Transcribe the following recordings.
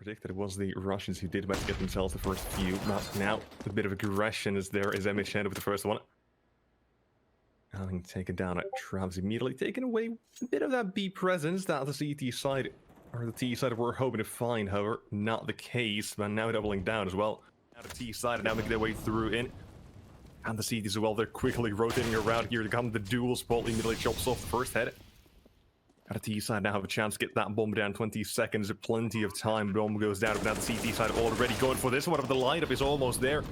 predicted it was the Russians who did manage to get themselves the first few. Now, a bit of aggression is there as MHN with the first one. Having taken down at Travis immediately, taking away a bit of that B presence that the CT side, or the T side, were hoping to find. However, not the case, but now doubling down as well. Now the T side, and now making their way through in. And the CT as well, they're quickly rotating around here to come the dual spot, immediately chops off the first head. At the T side now have a chance to get that bomb down. 20 seconds, plenty of time. Bomb goes down, but now the CT side already going for this one. The lineup is almost there.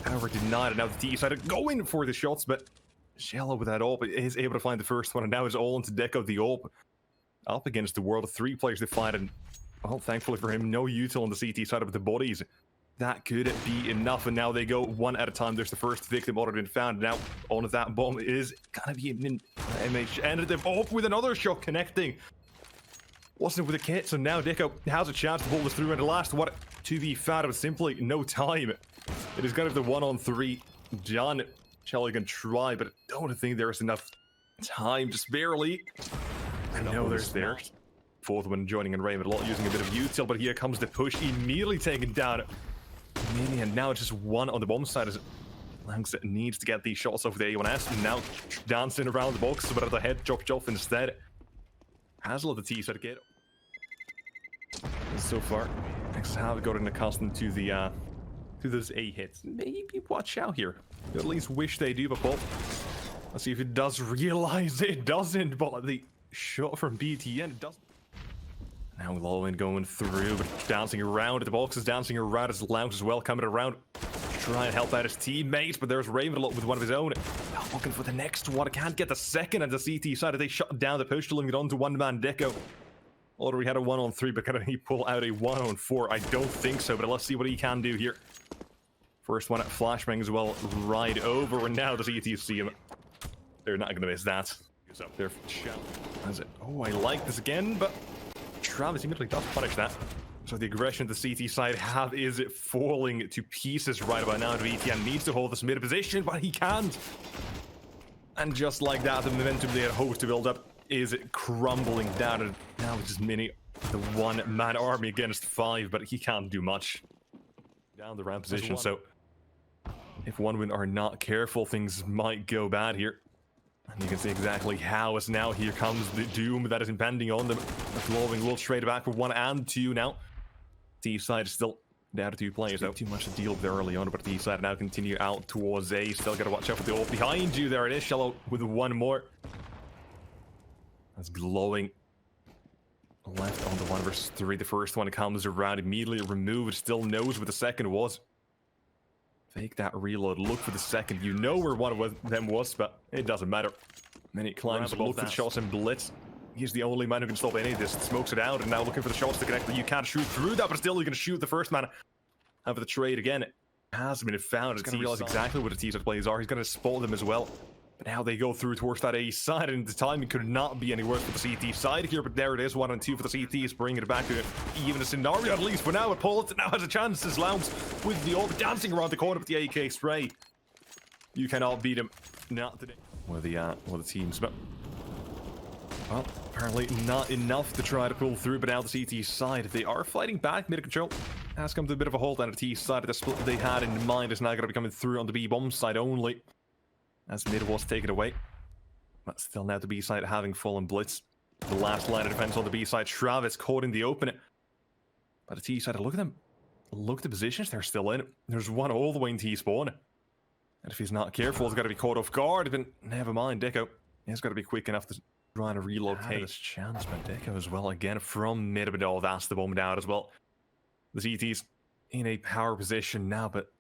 However, denied, and now the T side are going for the shots, but Shallow with that AWP is able to find the first one, and now is all into Deco the AWP. Up against the world of 3 players to fight, and well, thankfully for him, no util on the CT side of the bodies. That could be enough, and now they go one at a time. There's the first victim already been found. Now, on that bomb is gonna be an MH, and they've AWP with another shot connecting. Wasn't with a kit, so now Deco has a chance to pull this through, and the last what to be found, but simply no time. It is gonna be the 1-on-3. John Shelly can try, but I don't think there's enough time, just barely. I know there's there. Fourth one joining in Raymond, using a bit of util, but here comes the push, immediately taken down. Minion now just one on the bomb side as Langs needs to get these shots off the A1S, and now dancing around the box, but at the head chop off instead. Hazel at the T side get. So far, Nexus have gotten accustomed to the to those A hits. Maybe watch out here. You at least wish they do, but Paul, let's see if it does realize it doesn't. But the shot from BTN, it doesn't. Now Lowen going through, but dancing around at the boxes, dancing around as Lounge as well, coming around. Try and help out his teammates, but there's Raven with one of his own. Now looking for the next one. Can't get the second, and the CT side, they shut down the push, dealing it onto one-man Deco. Already had a 1-on-3, but can he pull out a 1-on-4? I don't think so, but let's see what he can do here. First one at Flashbang as well, right over, and now the CT see him. They're not going to miss that. So they're as it. Oh, I like this again, but Travis immediately does punish that. So the aggression the CT side have is falling to pieces right about now. VTN needs to hold this mid position, but he can't. And just like that, the momentum they had hoped to build up is crumbling down. And now it's just Mini, the one-man army against 5, but he can't do much. Down the ramp position, so if OneWin are not careful, things might go bad here. And you can see exactly how, as now here comes the doom that is impending on them. The Glowing will trade back for 1 and 2 now. T side is still down to 2 players, though. Too much to deal with early on, but T side now continue out towards A. Still gotta watch out for the ult behind you. There it is, Shallow with 1 more. That's Glowing left on the 1 versus 3. The first one comes around, immediately removed. Still knows what the second was. Fake that reload, look for the second. You know where one of them was, but it doesn't matter. Then he climbs, look for the shots and blitz. He's the only man who can stop any of this. Smokes it out, and now looking for the shots to connect. You can't shoot through that, but still you can shoot the first man. And for the trade again, it has been found. He's going to realize exactly what the T-side plays are. He's going to spot them as well. But now they go through towards that A side, and the timing could not be any worse for the CT side here. But there it is, 1 and 2 for the CTs, bringing it back to even a scenario at least for now. But Paul now has a chance as Lounge with the AWP dancing around the corner with the AK spray. You cannot beat him. Not today. Well, the teams, but well, apparently not enough to try to pull through. But now the CT side, they are fighting back. Mid control has come to a bit of a halt, and the T side, the split they had in mind is now going to be coming through on the B bomb side only. As mid was taken away. But still now the B side having fallen blitz. The last line of defense on the B side. Travis caught in the open. But the T side, look at them. Look at the positions they're still in. There's one all the way in T spawn. And if he's not careful, he's got to be caught off guard. But never mind, Deco. He's got to be quick enough to try and relocate this chance. But Deco as well again from mid. But oh, that's the bomb down as well. The CT's in a power position now, but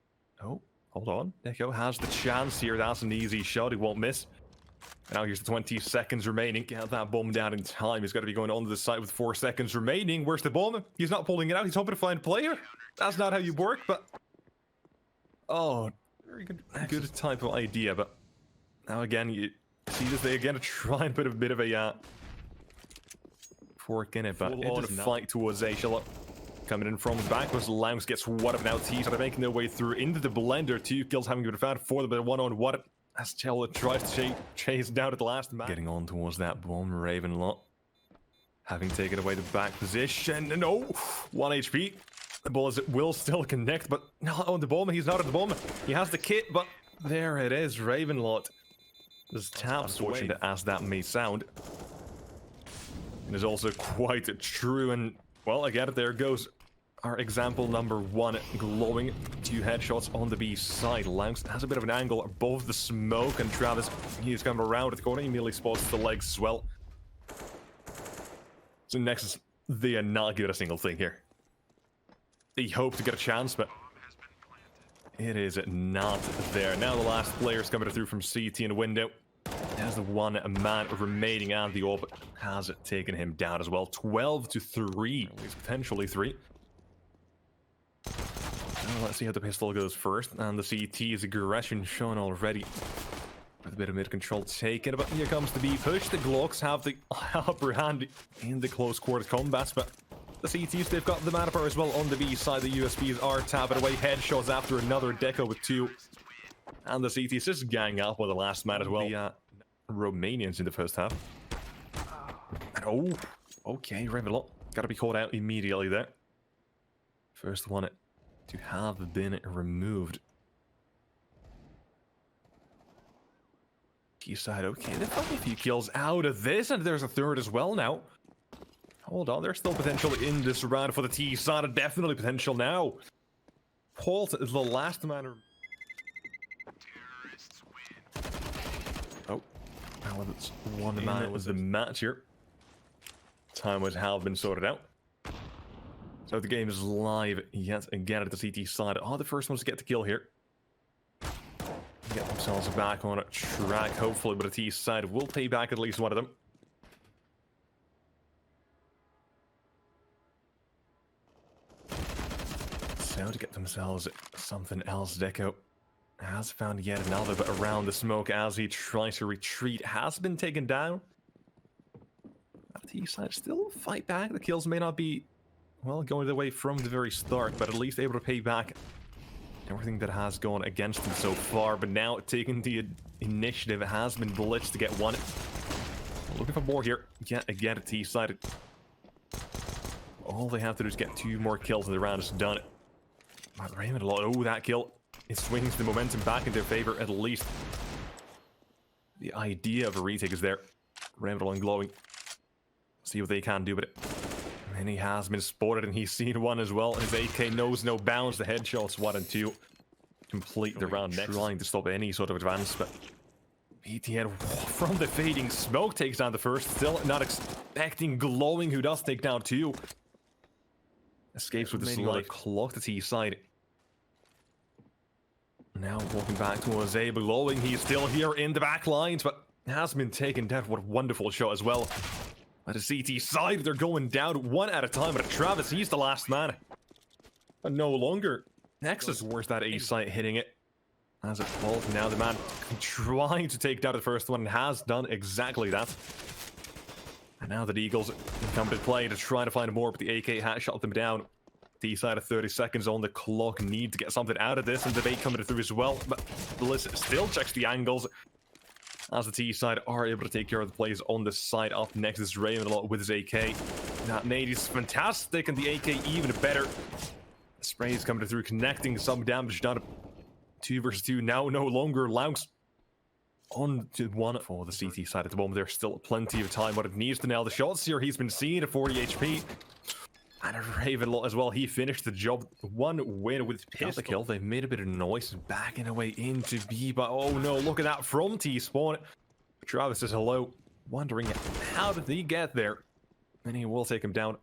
oh. Hold on, Deco has the chance here. That's an easy shot, he won't miss. Now here's the 20 seconds remaining. Get that bomb down in time. He's got to be going onto the site with 4 seconds remaining. Where's the bomb? He's not pulling it out. He's hoping to find a player. That's not how you work, but oh, very good type of idea. But now again, you see this. They again try and put a bit of a fork in it, but it does fight towards A. Coming in from the back was Lounge gets one of now T side making their way through into the blender. 2 kills having been found for them, but 1-on-1 as Chella tries to chase down at the last man. Getting on towards that bomb, Raven lot Having taken away the back position. No, 1 HP. The ball will still connect, but not on the bomb. He's not at the bomb. He has the kit, but there it is. Ravenlot is tapped, unfortunate as that may sound. It is also quite true, and well, again, there goes our example number 1, glowing. 2 headshots on the B side. Loungs has a bit of an angle above the smoke, and Travis, he's coming around the corner. He immediately spots the legs as well. So Nexus, they are not good at a single thing here. They hope to get a chance, but it is not there. Now the last player's coming through from CT in the window. There's the one man remaining, and the AWP has taken him down as well. 12 to 3, at least potentially 3. Now let's see how the pistol goes first, and the CT's aggression shown already. With a bit of mid-control taken, but here comes the B push. The Glocks have the upper hand in the close quarters combats, but the CTs, they've got the mana power as well on the B side. The USBs are tapping away. Headshots after another deco with 2. And the CTs just gang up with the last man as well. The Romanians in the first half. And oh, okay, Ravenlot got to be called out immediately there. First one to have been removed. Key side, okay, they've got a few kills out of this, and there's a third as well now. Hold on, there's still potential in this round for the T side. Definitely potential now. Holt is the last man. Oh, now it's one man was the match here. Time would have been sorted out. So the game is live yet again at the CT side. Oh, the first ones to get the kill here. Get themselves back on a track, hopefully, but the T side will pay back at least one of them. So to get themselves something else, Deco has found yet another, but around the smoke as he tries to retreat, has been taken down. The T side still fight back. The kills may not be, well, going their way from the very start, but at least able to pay back everything that has gone against them so far. But now taking the initiative, has been blitzed to get one. Looking for more here. Yet again, a T side. All they have to do is get 2 more kills and the round is done. Ravenlot, oh, that kill. It swings the momentum back in their favor at least. The idea of a retake is there. Ravenlot and glowing. See what they can do with it. And he has been spotted, and he's seen one as well. His AK knows no bounds. The headshots 1 and 2 complete the round next. Trying to stop any sort of advance, but BTN from the fading smoke takes down the first. Still not expecting glowing, who does take down 2. Escapes with the slight clock to T side. Now walking back towards A, glowing. He's still here in the back lines, but has been taken down. What a wonderful shot as well. At the CT side, they're going down 1 at a time, but Travis, he's the last man. But no longer. Nexus, where's that A site hitting it? As it falls, now the man trying to take down the first one, and has done exactly that. And now the Eagles come to play to try to find more, but the AK hat shot them down. T side of 30 seconds on the clock, need to get something out of this, and debate coming through as well. But Bliss still checks the angles, as the T side are able to take care of the plays on the side of Nexus. Ravenlot with his AK. That nade is fantastic, and the AK even better. The spray is coming through, connecting some damage down to 2 versus 2. Now no longer Loungs on to 1 for the CT side at the moment. There's still plenty of time, but it needs to nail the shots here. He's been seen at 40 HP. And a Ravenlot as well. He finished the job. 1 win with pistol. The kill. They made a bit of noise backing away into B, but oh no, look at that from T-Spawn. Travis says hello, wondering how did he get there? And he will take him down.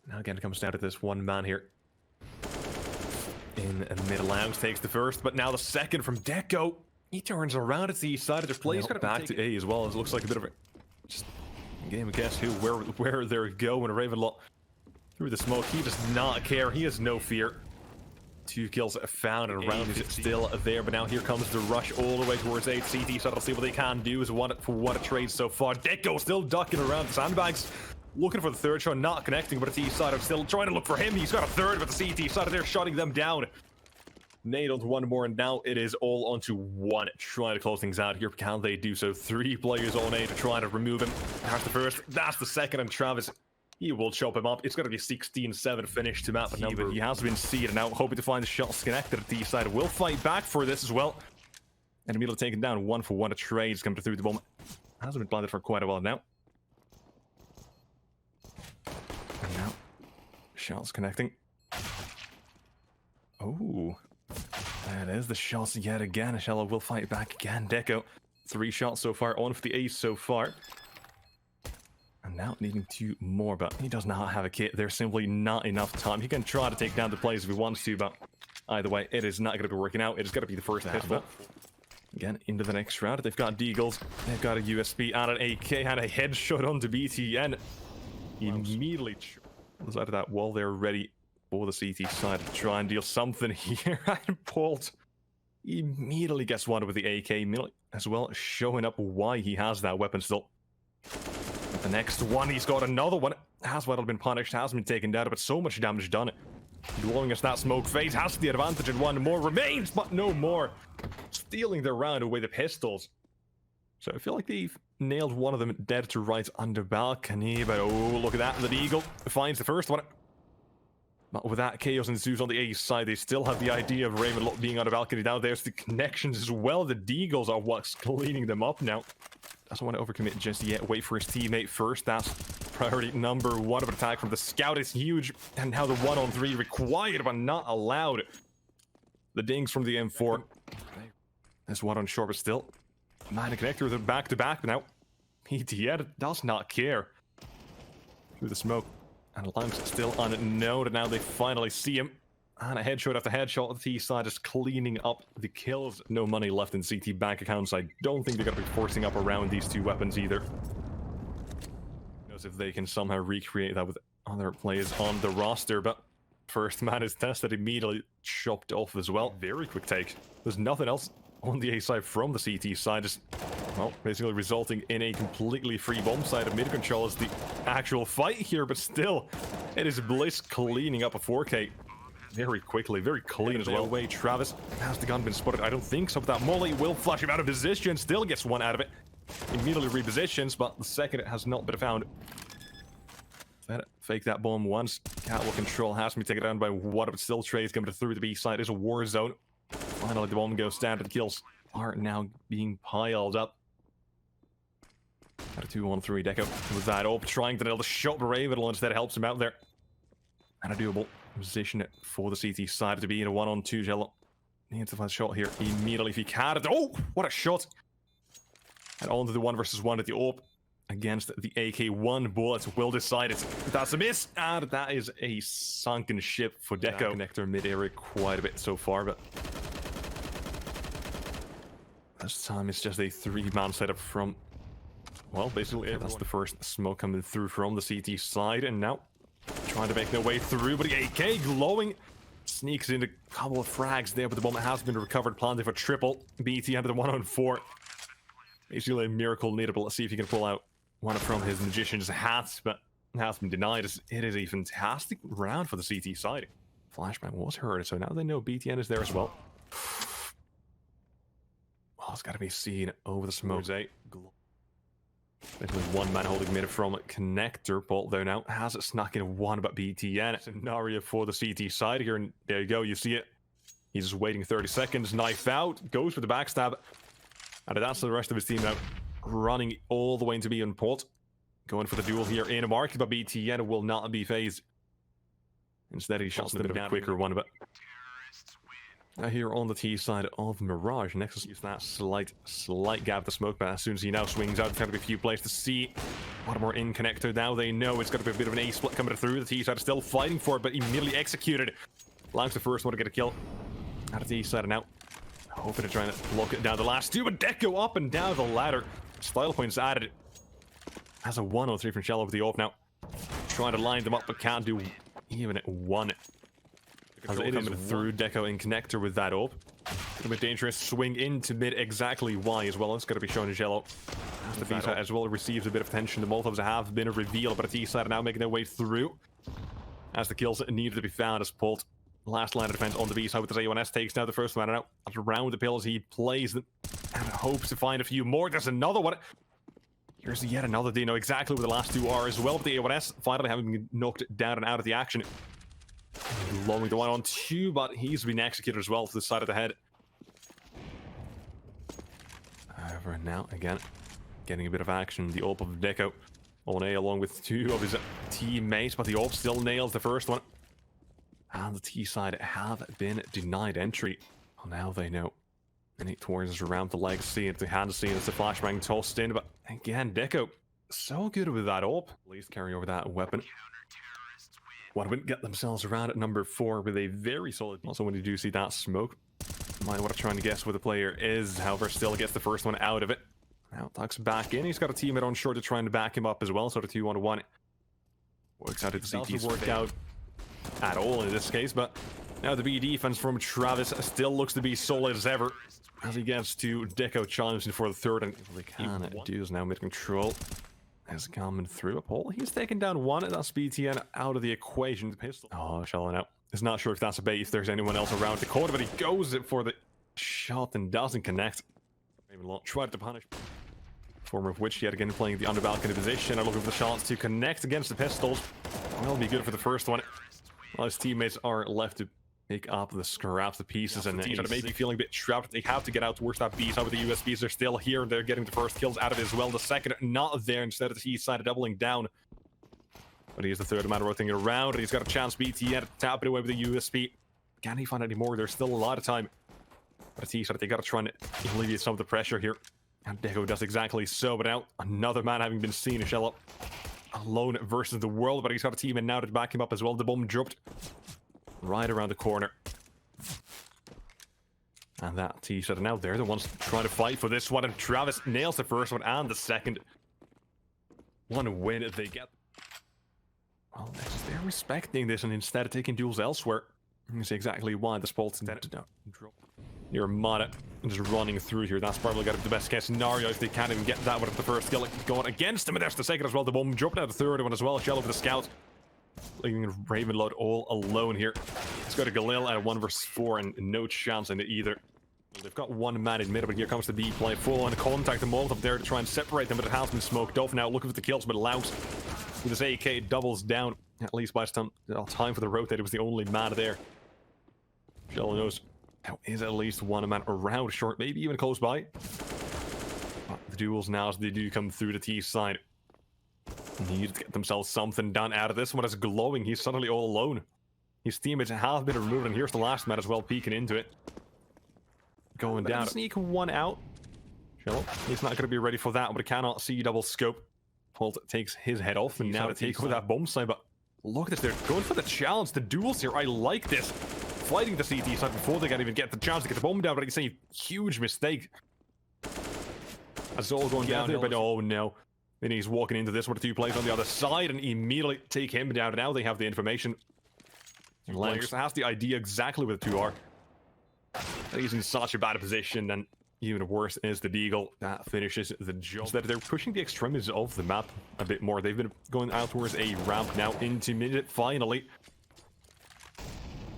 Now again, it comes down to this one man here. In the middle, Lounge takes the first, but now the second from Deco. He turns around at the side of their play. He's got back to A as well. It looks like a bit of a just game of guess who, where they're going. Ravenlot through the smoke. He does not care. He has no fear. 2 kills found, and round is still there. But now here comes the rush all the way towards 8. CT, so let's see what they can do. Is for what a trade so far. Deco still ducking around the sandbags. Looking for the third shot, not connecting, but the T side are still trying to look for him. He's got a third, but the CT side they're shutting them down. Nade onto one more, and now it is all onto one. Trying to close things out here. Can they do so? 3 players on A to try to remove him. That's the first. That's the second, and Travis, he will chop him up. It's going to be a 16-7 finish to map number. He has been seeded now, hoping to find the shots connected at the side. Will fight back for this as well. And immediately taken down 1-for-1. A trade is coming through the bomb. Hasn't been planted for quite a while now. And now, shots connecting. Oh, that is the shots yet again. HiGHLiGHTS will fight back again. Deco, 3 shots so far, 1 for the ace so far. And now needing 2 more, but he does not have a kit. There's simply not enough time. He can try to take down the players if he wants to, but either way, it is not going to be working out. It is going to be the first pistol. Again, into the next round. They've got Deagles, they've got a USP and an AK and a headshot onto BTN. Immediately was out of that wall there, ready for the CT side to try and deal something here. And Bolt immediately gets one with the AK as well, showing up why he has that weapon still. The next one, he's got another one. Has well been punished, has been taken down, but so much damage done. Blowing us that smoke phase, has the advantage, and 1 more remains, but no more. Stealing the round away the pistols. So I feel like they've nailed one of them dead to rights under balcony, but oh, look at that. The Eagle finds the first one. But with that chaos ensues on the A side, they still have the idea of Raymond being on the balcony. Now there's the connections as well. The Deagles are what's cleaning them up now. Doesn't want to overcommit just yet. Wait for his teammate first. That's priority number 1 of an attack from the scout is huge. And now the 1-on-3 required but not allowed. The dings from the M4. This one on short, but still. Man, a connector with it back-to-back, but now PTN does not care. Through the smoke. And Lungs still unknown, and now they finally see him. And a headshot after headshot on the T side is cleaning up the kills. No money left in CT bank accounts. I don't think they're going to be forcing up around these 2 weapons either. Knows if they can somehow recreate that with other players on the roster, but first man is tested, immediately chopped off as well. Very quick take. There's nothing else on the A side from the CT side, just, well, basically resulting in a completely free bomb side. Of mid control is the actual fight here, but still, it is Bliss cleaning up a 4K very quickly, very clean as well. Away, Travis, has the gun been spotted? I don't think so, but that molly will flash him out of position, still gets 1 out of it. Immediately repositions, but the second it has not been found. Fake that bomb once. Catwalk control has to be taken down by what, but still trades coming through the B side. Is a war zone. Finally, the bomb goes down, and the kills are now being piled up. Got a 2-1-3 Deco with that up, trying to nail the shot, but Raven instead helps him out there. And a doable position for the CT side to be in a 1-on-2. HiGHLiGHTS needs to find a shot here immediately if he can. Oh, what a shot! And onto the 1 versus 1 at the AWP against the AK-1 bullets will decide it. That's a miss, and that is a sunken ship for Deco. Connector mid-area quite a bit so far, but this time it's just a 3-man setup from, well, basically that's the first smoke coming through from the CT side, and now trying to make their way through, but the AK glowing sneaks into a couple of frags there, but the bomb has been recovered, planted for triple. BT under the 1-on-4. Basically a miracle needed, but let's see if he can pull out one from his magician's hat, but has been denied. It is a fantastic round for the CT side. Flashbang was heard, so now they know BTN is there as well. Well, it's got to be seen over the smoke. Basically 1 man holding mid from connector. Bolt there now has it snuck in 1, but BTN scenario for the CT side here, and there you go, you see it. He's just waiting 30 seconds, knife out, goes for the backstab, and that's the rest of his team now running all the way into B on port, going for the duel here in a market, but BTN will not be phased. Instead, he shots a bit of a quicker one, but here on the T side of Mirage, Nexus uses that slight gap to smoke, but as soon as he now swings out, there's going to be a few plays to see. One more in connector. Now they know it's going to be a bit of an A split coming through. The T side is still fighting for it, but immediately executed. Langs the first one to get a kill out of the T side, and now hoping to try and lock it down the last 2, but Deco up and down the ladder. Style points added. Has a 1-on-3 from Shell over the AWP now. Trying to line them up, but can't do even at 1. As it is through Deco in connector with that AWP. A bit dangerous. Swing into mid exactly why as well. It's going to be shown in HiGHLiGHTS. As the B side as well receives a bit of attention. The Molotovs have been revealed, but the T side are now making their way through. As the kills needed to be found, as Pult Last line of defense on the B side with the A1S takes down the first man out. Around the pills, he plays them and hopes to find a few more. There's another one. Here's yet another Dino, exactly where the last two are as well. But the A1S finally having been knocked down and out of the action. Lowering the 1-on-2, but he's been executed as well to the side of the head. However, now again, getting a bit of action. The AWP of Deco on A along with two of his teammates, but the AWP still nails the first one. And the T side have been denied entry. Well, now they know. And it towards around the legacy and the hand scene as the flashbang tossed in. But again, Deco so good with that AWP. At least carry over that weapon. Want to get themselves around at number 4 with a very solid. Also, when you do see that smoke, might want to try and guess where the player is. However, still gets the first one out of it. Now tucks back in. He's got a teammate on shore to try and back him up as well. So the 2-1-1 works out. The CT's worked out at all in this case, but now the B defense from Travis still looks to be solid as ever as he gets to Deco challenging for the third, and they can do is now mid-control is coming through a pole. He's taken down one, and that's BTN out of the equation. The pistol. Oh, shelling out. He's not sure if that's a bait, if there's anyone else around the corner, but he goes for the shot and doesn't connect. Ravenloft tried to punish. Former of which yet again playing the under balcony position and looking for the shots to connect against the pistols. That'll be good for the first one. Well, his teammates are left to pick up the scraps, the pieces, and you know, maybe feeling a bit trapped. They have to get out towards that B side with the USBs. They're still here. They're getting the first kills out of it as well. The second, not there. Instead of the T side doubling down. But he is the third man rotating around, and he's got a chance. BTN to tap it away with the USB. Can he find any more? There's still a lot of time. But a T side, they got to try and alleviate some of the pressure here. And Deco does exactly so. But now another man having been seen, Shell alone versus the world, but he's got a team in now to back him up as well. The bomb dropped right around the corner. And that T-set, and now they're the ones trying to fight for this one, and Travis nails the first one and the second. One win they get. Well, Nexus, they're respecting this and instead of taking duels elsewhere. You see exactly why the Spolts intended to drop. Near Mana just running through here. That's probably got to be the best case scenario if they can't even get that one at the first kill going against him. And there's the second as well. The bomb dropped out the third one as well. Shell over the scout. Leaving Ravenloft all alone here. He's got a Galil at a 1v4 and no chance in it either. They've got one man in mid, but here comes the B play. Full on contact. The Malta up there to try and separate them, but it has been smoked off now. Looking for the kills, but Louse with his AK doubles down. At least by time for the rotate, it was the only man there. Shell knows. Now is at least one man around short, maybe even close by. But the duels now as they do come through the T side. Need to get themselves something done out of this one. Is glowing. He's suddenly all alone. His teammates have been removed, and here's the last man as well, peeking into it. Going down. Sneak one out. Shell, he's not going to be ready for that, but he cannot see double scope. Holt takes his head off, and now to take over that bomb side. But look at this, they're going for the challenge, the duels here. I like this. Fighting the CT side before they can even get the chance to get the bomb down, but it's a huge mistake. It's all going down there, but oh no. Then he's walking into this one, 2 players on the other side, and immediately take him down. Now they have the information. And Players has the idea exactly where the 2 are. He's in such a bad position, and even worse is the Deagle. That finishes the job. So that they're pushing the extremities of the map a bit more. They've been going out towards a ramp now into mid, finally.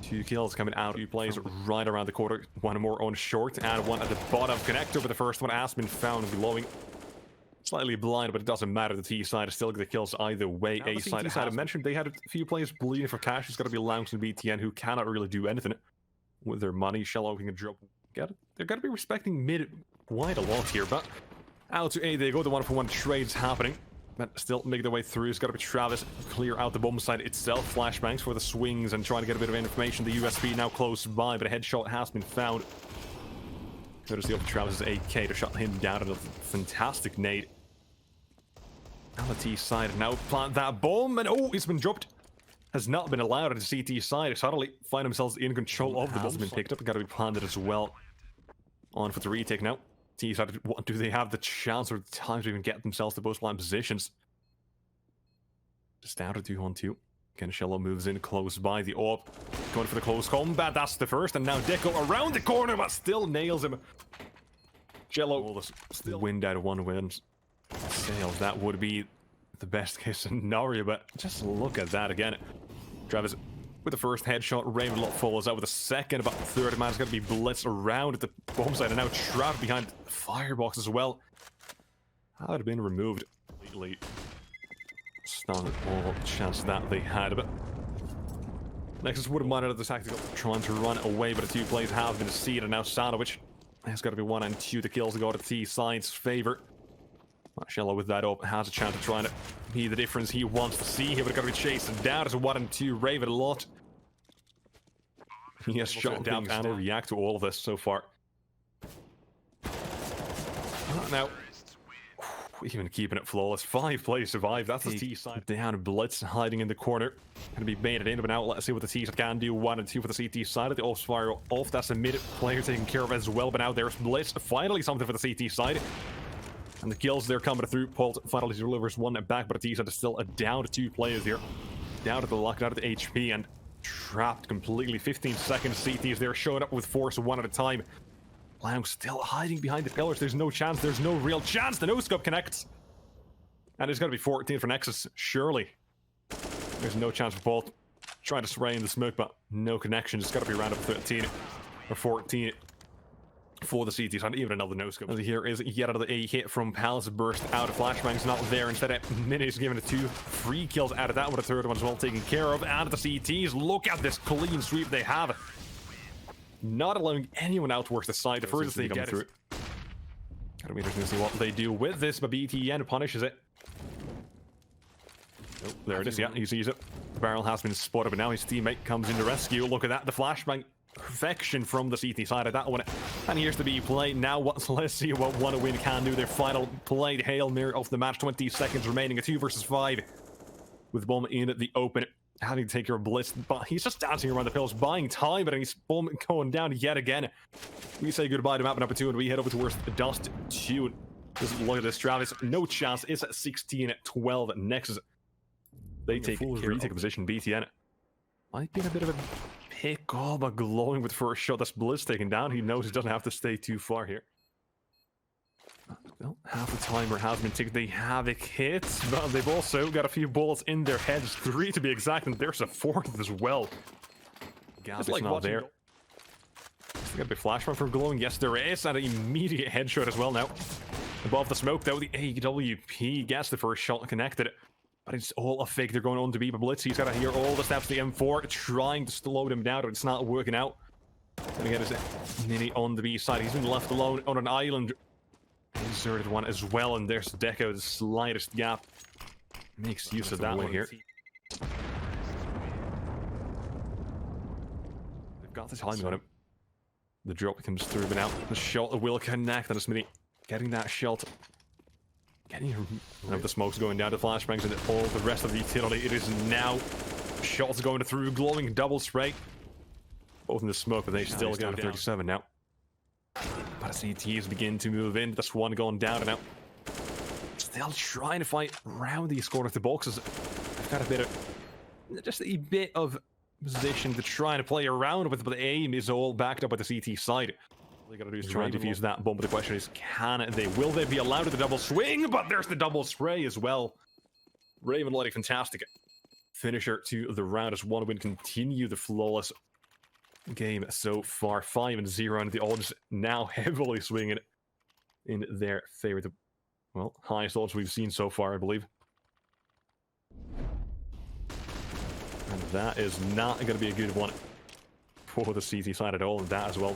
2 kills coming out. 2 plays right around the corner. One more on short, and one at the bottom connector, but the first one has been found glowing. Slightly blind, but it doesn't matter. The T side is still get the kills either way. A side, I mentioned they had a few players bleeding for cash. It's got to be Lounge and BTN who cannot really do anything with their money. Shell opening a drop. They're got to be respecting mid quite a lot here, but out to A they go. The 1-for-1 trades happening, but still make their way through. It's got to be Travis clear out the bomb side itself. Flashbangs for the swings and trying to get a bit of information. The USB now close by, but a headshot has been found. Courtesy of Travis's AK to shut him down at a fantastic nade. Now the T side now plant that bomb, and oh, it's been dropped. Has not been allowed on the CT side. Suddenly find themselves in control of the bomb. Has been picked up and got to be planted as well. On for the retake now. T side, what do they have the chance or the time to even get themselves to post line positions? Just down to 2-on-2. Shello moves in close by the AWP. Going for the close combat. That's the first. And now Deco around the corner, but still nails him. Jello still wind out of 1 wins. Sales, that would be the best case scenario, but just look at that again. Travis with the first headshot. Raven follows out with a second. About the third man is going to be blitzed around at the bomb site and now trapped behind the firebox as well. That would have been removed completely. Stunned all chance that they had. But Nexus would have minded the tactical trying to run away, but the two plays have been seeded, and now Sandwich has got to be 1 and 2. The kills go to T side's favor. HiGHLiGHTS with that up has a chance of trying to be the difference he wants to see. He would have got to be chasing down as a 1 and 2. Raven a lot. He has shot down and will react to all of this so far. Now, even keeping it flawless. 5 plays survive. That's the T side. Down Blitz hiding in the corner. Gonna be baited in, but now let's see what the T side can do. 1 and 2 for the CT side of the off spiral off. That's a mid player taken care of as well. But now there's Blitz. Finally something for the CT side. And the kills they're coming through. Paul finally delivers 1 back, but the T side is still down to 2 players here. Down to the lock, down to the HP, and trapped completely. 15 seconds. CTs they're showing up with force 1 at a time. Lang still hiding behind the pillars. There's no chance. There's no real chance. The no-scope connects. And it's going to be 14 for Nexus. Surely. There's no chance for Paul trying to spray in the smoke, but no connection. It's got to be around up 13 or 14 for the CT. So even another no-scope. Here is yet another A hit from Palace. Burst out of flashbang's not there. Instead, Mini is given 2 free kills out of that one. The third one as well taken care of. And the CTs, look at this clean sweep they have. Not allowing anyone out to work the side. The furthest they come through. Gotta be interesting to see what they do with this, but BTN punishes it. Oh, there it is. Yeah, he sees it. The barrel has been spotted, but now his teammate comes in to rescue. Look at that. The flashbang perfection from the CT side of that one. And here's the B play. Now, let's see what Win can do. Their final play, the Hail Mary of the match. 20 seconds remaining. A 2 versus 5 with bomb in the open. Having to take care of Blitz, but he's just dancing around the pills, buying time, but he's bomb going down yet again. We say goodbye to map number 2, and we head over towards Dust 2. Just look at this, Travis. No chance. It's at 16-12. Nexus. They take a position. BTN might be a bit of a pick. Oh, but glowing with first shot. That's Blitz taken down. He knows he doesn't have to stay too far here. Well, half the timer has been ticked. They have a hit, but they've also got a few bullets in their heads. 3 to be exact, and there's a 4th as well. Gabby's like not there. Got a big flashbang from glowing. Yes, there is. And an immediate headshot as well now. Above the smoke, though, the AWP gets the first shot connected. But it's all a fake. They're going on to be Blitz. He's got to hear all the steps to the M4, trying to slow them down, but it's not working out. And again, it's Nini on the B side. He's been left alone on an island. Inserted one as well, and there's Deco, the slightest gap. Makes use of that one here. They've got the timing on him. The drop comes through, but now the shot will connect, and Smitty getting that shot. The smoke's going down to flashbangs and all the rest of the utility. It is now shots going through, glowing double spray. Both in the smoke, but they still go to 37 now. But CTs begin to move in. This one going down and out. Still trying to fight around these corners. The boxes have got a bit of just a bit of position to try and play around with, but the aim is all backed up by the CT side. All they gotta do is try and defuse that bomb, but the question is, will they be allowed to the double swing? But there's the double spray as well. Raven lighting, fantastic finisher to the round as one win continue the flawless game so far. 5-0, and the odds now heavily swinging in their favor. The, well, highest odds we've seen so far, I believe. And that is not going to be a good one for the CT side at all, and that as well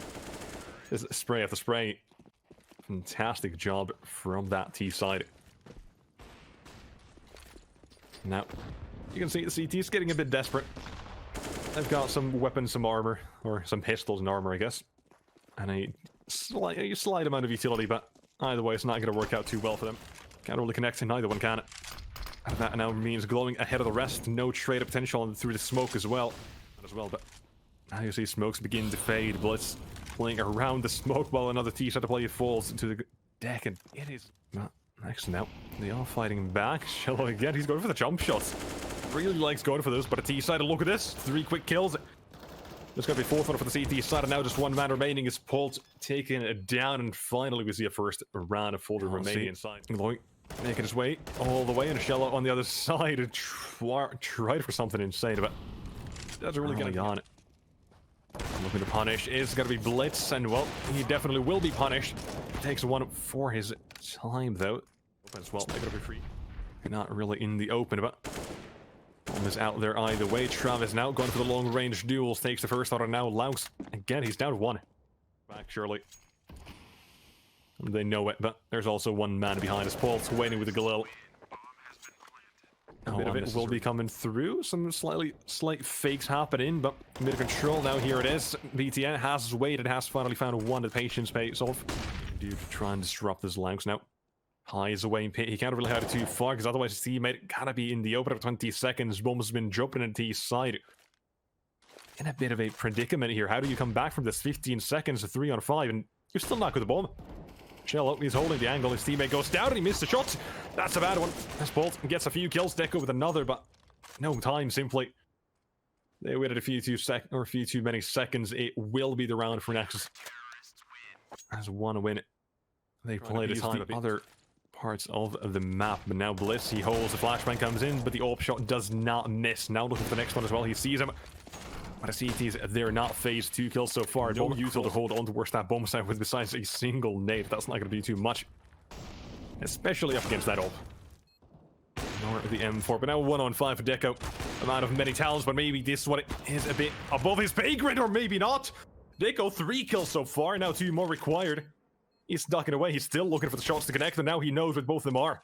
is spray after spray. Fantastic job from that T side. Now, you can see the CT's getting a bit desperate. They've got some weapons, some armor, or some pistols and armor, I guess. And a slight amount of utility, but either way, it's not going to work out too well for them. Can't really connect, and neither one can. And that now means glowing ahead of the rest. No trade potential through the smoke as well. But now you see smokes begin to fade. Blitz playing around the smoke while another T-shirt to play falls into the deck, and it is not next now. They are fighting back. HiGHLiGHTS again. He's going for the jump shots. Really likes going for those, but a T side. Look at this. 3 quick kills. There's going to be 4th one for the CT side, and now just 1 man remaining is Pult taking it down, and finally we see a first round of full remaining inside. Making his way all the way, and HiGHLiGHTS on the other side tried for something insane, but Doesn't really get on it. Looking to punish is going to be Blitz, and well, he definitely will be punished. Takes one for his time though. As well, they're going to be free. Not really in the open, but bomb is out there either way. Travis now going for the long range duels. Takes the first order now. Laux again. He's down to one. Back surely. They know it, but there's also one man behind us. Paul's waiting with the Galil. A bit of it will be coming through. Some slight fakes happening, but a bit of control now. Here it is. BTN has waited, has finally found one. The patience pays off. Due to try and disrupt this Laux now. High is away in pit. He can't really hide it too far because otherwise his teammate gotta be in the open of 20 seconds. Bomb's been dropping into his side. In a bit of a predicament here. How do you come back from this 15 seconds to 3 on 5 and you're still not with the bomb? Shello, he's holding the angle. His teammate goes down and he missed the shot. That's a bad one. As Bolt gets a few kills, Deco with another, but no time simply. They waited a few too many seconds. It will be the round for Nexus. As one win. They play the time of other parts of the map, but now Bliss, he holds, the flashbang comes in, but the AWP shot does not miss. Now looking for the next one as well, he sees him. But the CTs, they're not phased. 2 kills so far. No usual to hold on towards that bomb site with besides a single nade. That's not going to be too much. Especially up against that AWP. Nor the M4, but now 1 on 5 for Deco. A man of many talents, but maybe this one is a bit above his pay grade, or maybe not. Deco 3 kills so far, now 2 more required. He's ducking away, he's still looking for the shots to connect, and now he knows what both of them are.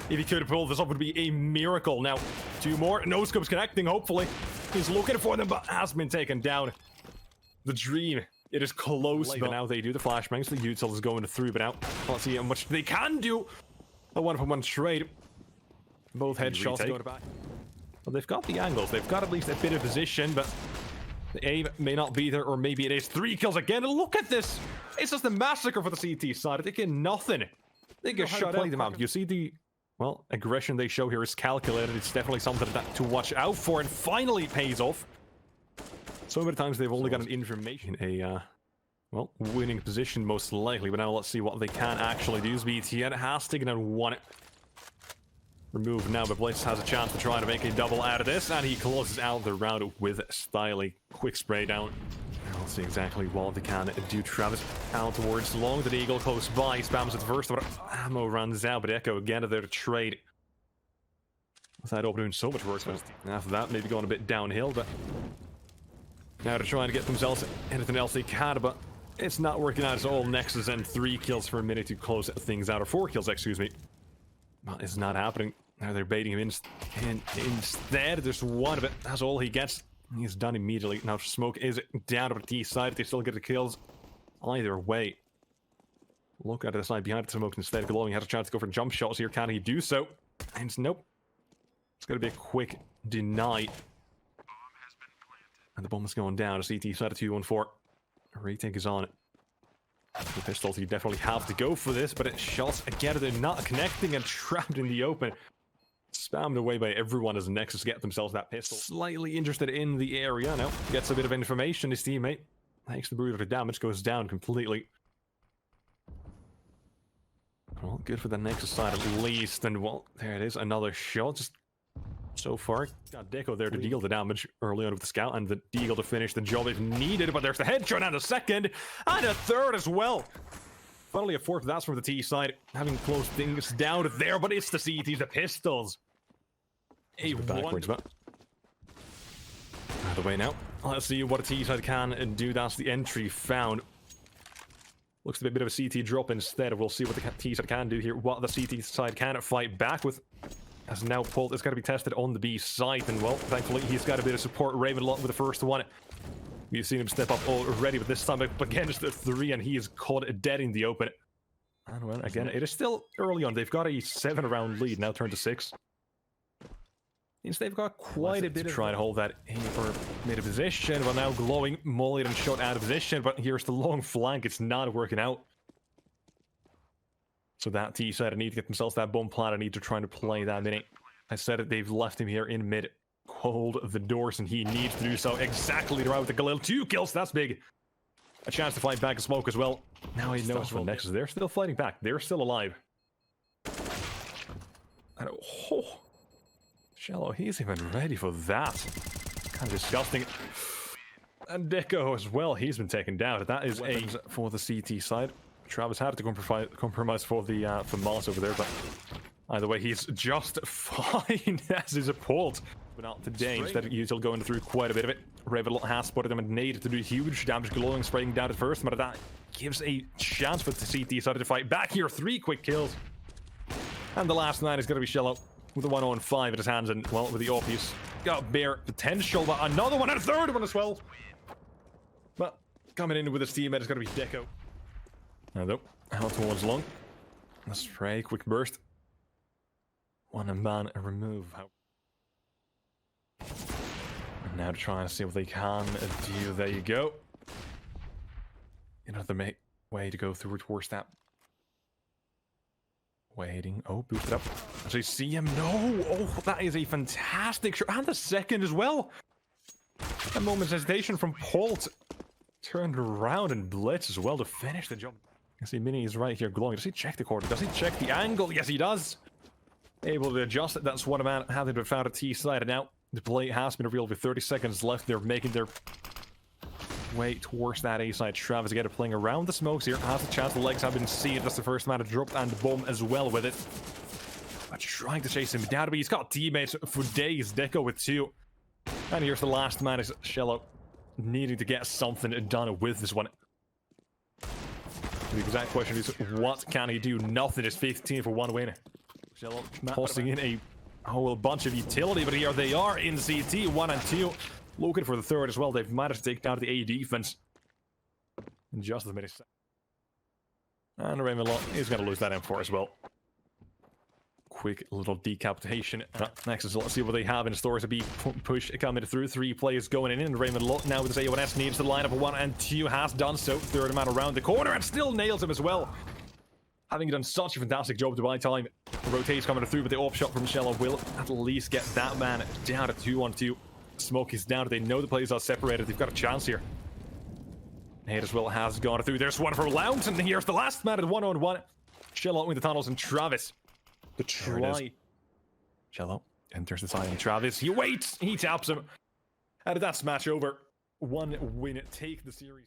If he could pull this off, it would be a miracle. Now, 2 more, no scopes connecting, hopefully. He's looking for them, but has been taken down. The dream, it is close, but now they do the flashbangs. The util is going through, but now let's see how much they can do. A 1-for-1 trade. Both headshots go to back. Well, they've got the angles, they've got at least a bit of position, but the aim may not be there, or maybe it is. 3 kills again, and look at this! It's just a massacre for the CT side. They get nothing. They get shut out. Them out. You see the, well, aggression they show here is calculated. It's definitely something to watch out for, and finally it pays off. So many times they've only got an information, well, winning position most likely, but now let's see what they can actually do. BTN has taken down 1. Removed now, but Blitz has a chance to try to make a double out of this, and he closes out the round with Styly. Quick spray down. Let's see exactly what they can do. Travis out towards long, the Eagle close by, spams at the first, but ammo runs out, but Echo again there to trade. With that opening so much work, but after that maybe going a bit downhill, but now they're trying to get themselves anything else they can, but it's not working out. It's all Nexus and 3 kills for a minute to close things out, or 4 kills, excuse me. Well, it's not happening. Now they're baiting him in, and instead there's one of it. That's all he gets. He's done immediately. Now Smoke is down to the T side. They still get the kills either way. Look at the side behind the Smoke instead. Glowing has a chance to go for jump shots here. Can he do so? And nope. It's going to be a quick deny. And the bomb is going down. The CT side of 2-1-4. Retake is on it. The pistols, you definitely have to go for this, but it's shots again. They're not connecting and trapped in the open. Spammed away by everyone as Nexus get themselves that pistol. Slightly interested in the area now. Gets a bit of information. His teammate takes the brutal damage, goes down completely. Well, good for the Nexus side at least. And well, there it is. Another shot. Just so far, got Deco there to deal the damage early on with the scout, and the Deagle to finish the job if needed. But there's the headshot and a second, and a third as well. Finally a 4th, that's from the T side. Having closed things down there, but it's the CTs, the pistols. A backwards, but out of the way now. Let's see what a T side can do. That's the entry found. Looks to be a bit of a CT drop instead. We'll see what the T side can do here. What the CT side can fight back with. As now Pult is going to be tested on the B side, and well, thankfully he's got a bit of support. Ravenlock with the first one. We've seen him step up already, but this time again just a 3, and he is caught dead in the open. And well, again, it is still early on. They've got a 7-round lead, now turned to 6. Means they've got quite a bit to try to hold that aim for mid position, but now Glowing, mollied and shot out of position, but here's the long flank. It's not working out. So that T side, I need to get themselves that bomb plant. I need to try to play that mini. I said it, they've left him here in mid. Hold the doors, and he needs to do so exactly right with the Galil. 2 kills, that's big. A chance to fight back and Smoke as well. Now he knows for Nexus. They're still fighting back. They're still alive. And oh, Shallow, he's even ready for that. Kind of disgusting. And Deco as well, he's been taken down. That is a for the CT side. Travis had to compromise for the for Malta over there, but either way, he's just fine as is appalled. But not today. Instead, he'll going through quite a bit of it. Ravenlock has spotted him and nade to do huge damage, glowing, spraying down at first, but that gives a chance for the CT side to fight back here. 3 quick kills. And the last 9 is going to be Shello with a 1-on-5 in his hands, and well, with the AWP, he's got Bear potential, but another one and a third one as well. But coming in with his teammate is going to be Deco. Now though, out towards long. A spray, quick burst. One man remove. And now to try and see what they can do. There you go. Another way to go through towards that. Waiting. Oh, boost it up. As I see him. No! Oh, that is a fantastic shot. And the second as well. A moment's hesitation from Polt. Turned around and blitz as well to finish the jump. I see Mini is right here glowing. Does he check the corner? Does he check the angle? Yes, he does. Able to adjust it. That's one man having been found at T side. And now the play has been revealed with 30 seconds left. They're making their way towards that A side. Travis again playing around the smokes here. Has a chance. The legs have been seed. That's the first man to drop and bomb as well with it. But trying to chase him down. But he's got teammates for days. Deco with 2. And here's the last man is Shello. Needing to get something done with this one. The exact question is, what can he do? Nothing. Is 15 for 1 win. Shello tossing in a whole bunch of utility, but here they are in CT 1 and 2. Looking for the third as well. They've managed to take down the A defense. In just a minute. And Ravenlock is going to lose that M4 as well. Quick little decapitation. Nexus, let's see what they have in store to be push coming through. 3 players going in. And Ravenlock now with his A1S needs to line up a 1 and 2. Has done so. Third man around the corner and still nails him as well. Having done such a fantastic job to buy time. Rotates coming through, but the AWP shot from Shello will at least get that man down to 2-on-2. Smoke is down. They know the players are separated. They've got a chance here. Nade as well has gone through. There's one for Lount, and here's the last man at 1-on-1. Shello with the tunnels and Travis to try. Shello enters the side and Travis. He waits. He taps him. And that's match over. 1 win. Take the series.